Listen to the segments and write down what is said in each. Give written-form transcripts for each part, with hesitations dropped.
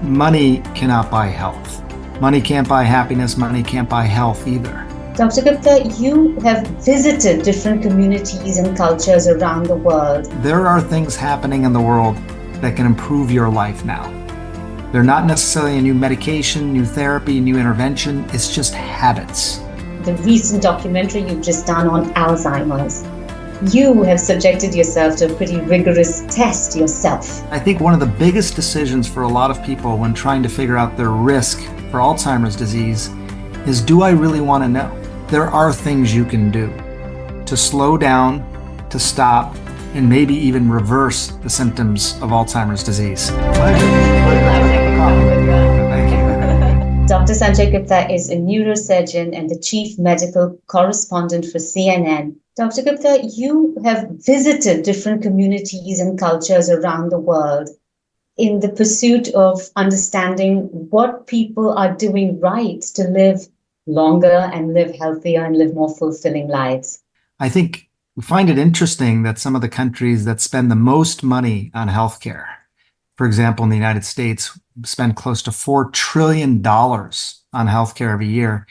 money cannot buy health. Money can't buy happiness. Money can't buy health either. Dr. Gupta, you have visited different communities and cultures around the world. There are things happening in the world that can improve your life now. They're not necessarily a new medication, new therapy, new intervention. It's just habits. The recent documentary you've just done on Alzheimer's. You have subjected yourself to a pretty rigorous test yourself. I think one of the biggest decisions for a lot of people when trying to figure out their risk for Alzheimer's disease is, do I really want to know? There are things you can do to slow down, to stop, and maybe even reverse the symptoms of Alzheimer's disease. Thank you. Dr. Sanjay Gupta is a neurosurgeon and the chief medical correspondent for CNN. Dr. Gupta, you have visited different communities and cultures around the world in the pursuit of understanding what people are doing right to live longer and live healthier and live more fulfilling lives. I think we find it interesting that some of the countries that spend the most money on healthcare, for example, in the United States, spend close to $4 trillion on healthcare every year.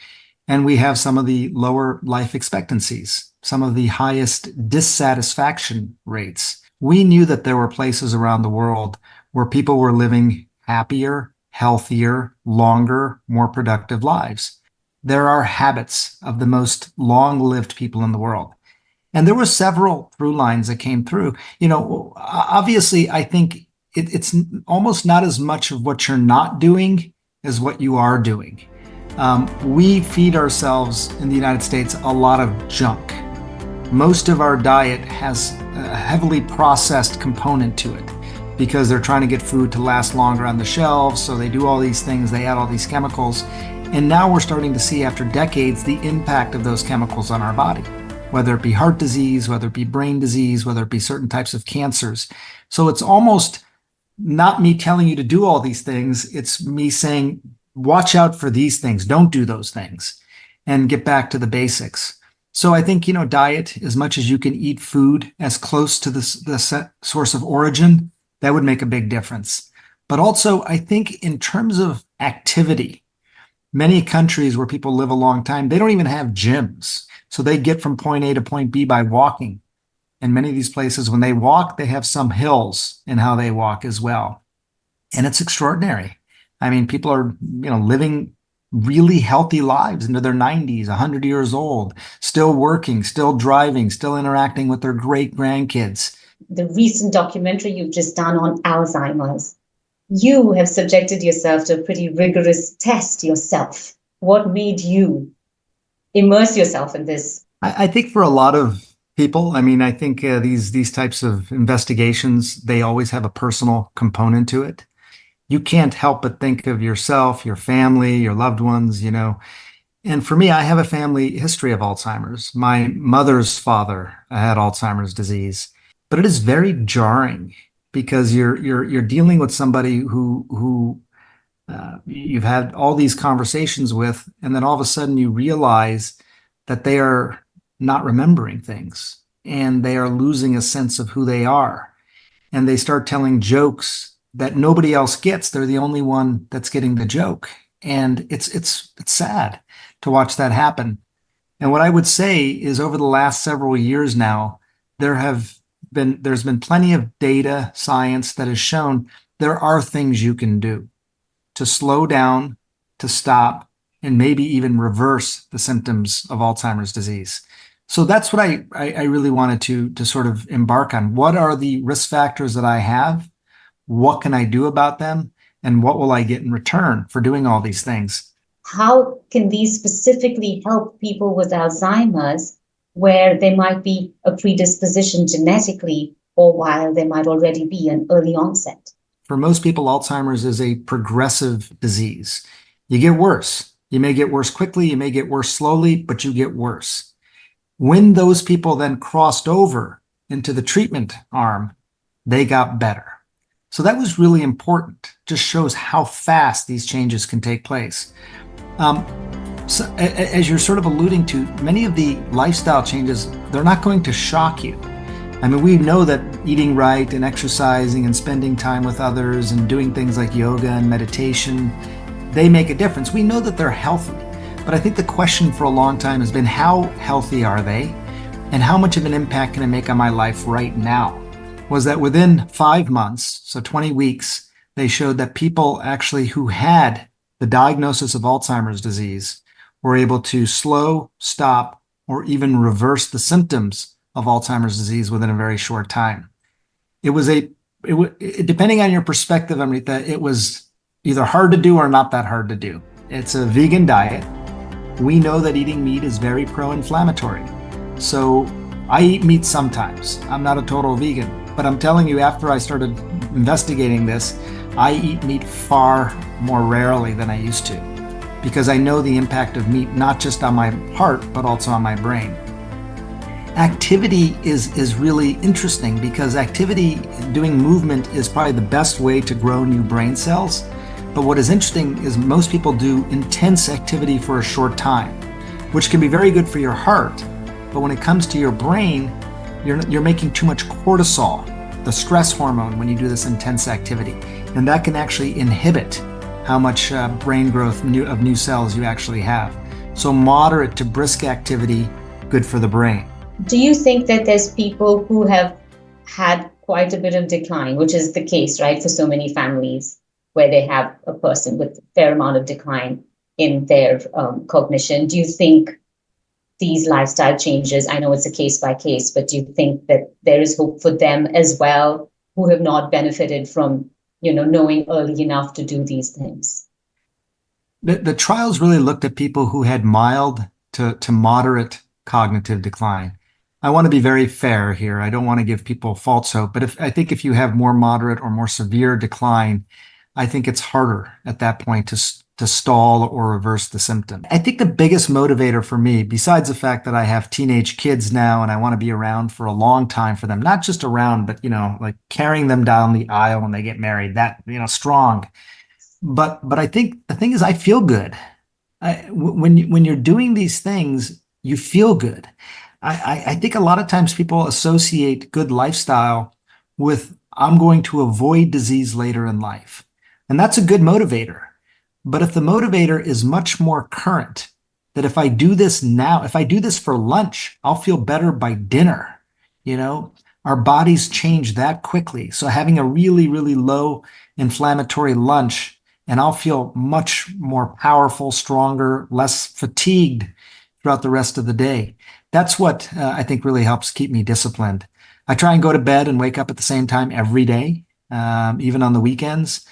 And we have some of the lower life expectancies, some of the highest dissatisfaction rates. We knew that there were places around the world where people were living happier, healthier, longer, more productive lives. There are habits of the most long-lived people in the world. And there were several through lines that came through. You know, obviously, I think it's almost not as much of what you're not doing as what you are doing. We feed ourselves in the United States a lot of junk. Most of our diet has a heavily processed component to it because they're trying to get food to last longer on the shelves. So they do all these things, they add all these chemicals. And now we're starting to see, after decades, the impact of those chemicals on our body, whether it be heart disease, whether it be brain disease, whether it be certain types of cancers. So it's almost not me telling you to do all these things. It's me saying, watch out for these things. Don't do those things and get back to the basics. So I think, diet, as much as you can eat food as close to the source of origin, that would make a big difference. But also, I think in terms of activity, many countries where people live a long time, they don't even have gyms. So they get from point A to point B by walking. And many of these places, when they walk, they have some hills in how they walk as well. And it's extraordinary. I mean, people are, living really healthy lives into their 90s, 100 years old, still working, still driving, still interacting with their great grandkids. The recent documentary you've just done on Alzheimer's. You have subjected yourself to a pretty rigorous test yourself. What made you immerse yourself in this? I think for a lot of people, I think these types of investigations, they always have a personal component to it. You can't help but think of yourself, your family, your loved ones, And for me, I have a family history of Alzheimer's. My mother's father had Alzheimer's disease, but it is very jarring because you're dealing with somebody who you've had all these conversations with, and then all of a sudden you realize that they are not remembering things and they are losing a sense of who they are. And they start telling jokes that nobody else gets. They're the only one that's getting the joke. And it's sad to watch that happen. And what I would say is, over the last several years now, there's been plenty of data, science that has shown there are things you can do to slow down, to stop, and maybe even reverse the symptoms of Alzheimer's disease. So that's what I really wanted to sort of embark on. What are the risk factors that I have? What can I do about them? And what will I get in return for doing all these things? How can these specifically help people with Alzheimer's, where there might be a predisposition genetically, or while there might already be an early onset? For most people, Alzheimer's is a progressive disease. You get worse. You may get worse quickly, you may get worse slowly, but you get worse. When those people then crossed over into the treatment arm, they got better. So that was really important. Just shows how fast these changes can take place. So, as you're sort of alluding to, many of the lifestyle changes, they're not going to shock you. I mean, we know that eating right and exercising and spending time with others and doing things like yoga and meditation, they make a difference. We know that they're healthy. But I think the question for a long time has been, how healthy are they? And how much of an impact can it make on my life right now? Was that within 5 months, so 20 weeks, they showed that people actually who had the diagnosis of Alzheimer's disease were able to slow, stop, or even reverse the symptoms of Alzheimer's disease within a very short time. Depending on your perspective, Amrita, it was either hard to do or not that hard to do. It's a vegan diet. We know that eating meat is very pro-inflammatory. So I eat meat sometimes. I'm not a total vegan, but I'm telling you, after I started investigating this, I eat meat far more rarely than I used to, because I know the impact of meat, not just on my heart, but also on my brain. Activity is really interesting, because activity, doing movement, is probably the best way to grow new brain cells. But what is interesting is most people do intense activity for a short time, which can be very good for your heart. But when it comes to your brain, you're making too much cortisol, the stress hormone, when you do this intense activity. And that can actually inhibit how much brain growth of new cells you actually have. So moderate to brisk activity, good for the brain. Do you think that there's people who have had quite a bit of decline, which is the case, right, for so many families, where they have a person with a fair amount of decline in their cognition? Do you think these lifestyle changes, I know it's a case by case, but do you think that there is hope for them as well, who have not benefited from, knowing early enough to do these things? The trials really looked at people who had mild to moderate cognitive decline. I want to be very fair here. I don't want to give people false hope, but I think if you have more moderate or more severe decline, I think it's harder at that point to stall or reverse the symptom. I think the biggest motivator for me, besides the fact that I have teenage kids now and I want to be around for a long time for them, not just around, but, like carrying them down the aisle when they get married, that, strong. But I think the thing is, I feel good. When you're doing these things, you feel good. I think a lot of times people associate good lifestyle with, I'm going to avoid disease later in life. And that's a good motivator. But if the motivator is much more current, that if I do this now, if I do this for lunch, I'll feel better by dinner. Our bodies change that quickly. So having a really, really low inflammatory lunch, and I'll feel much more powerful, stronger, less fatigued throughout the rest of the day. That's what I think really helps keep me disciplined. I try and go to bed and wake up at the same time every day, even on the weekends.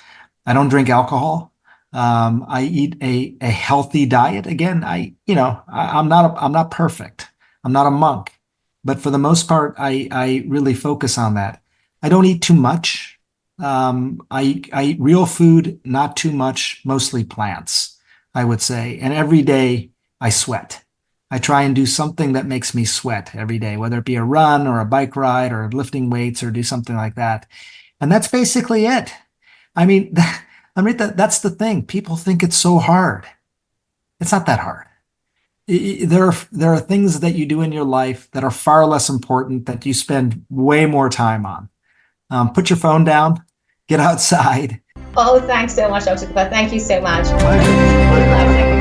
I don't drink alcohol. I eat a healthy diet. Again, I'm not perfect. I'm not a monk, but for the most part, I really focus on that. I don't eat too much. I eat real food, not too much, mostly plants, I would say. And every day I sweat. I try and do something that makes me sweat every day, whether it be a run or a bike ride or lifting weights or do something like that. And that's basically it. I mean, that's the thing. People think it's so hard. It's not that hard. There are things that you do in your life that are far less important, that you spend way more time on. Put your phone down, get outside. Oh, thanks so much, Dr. Gupta. Thank you so much. Pleasure.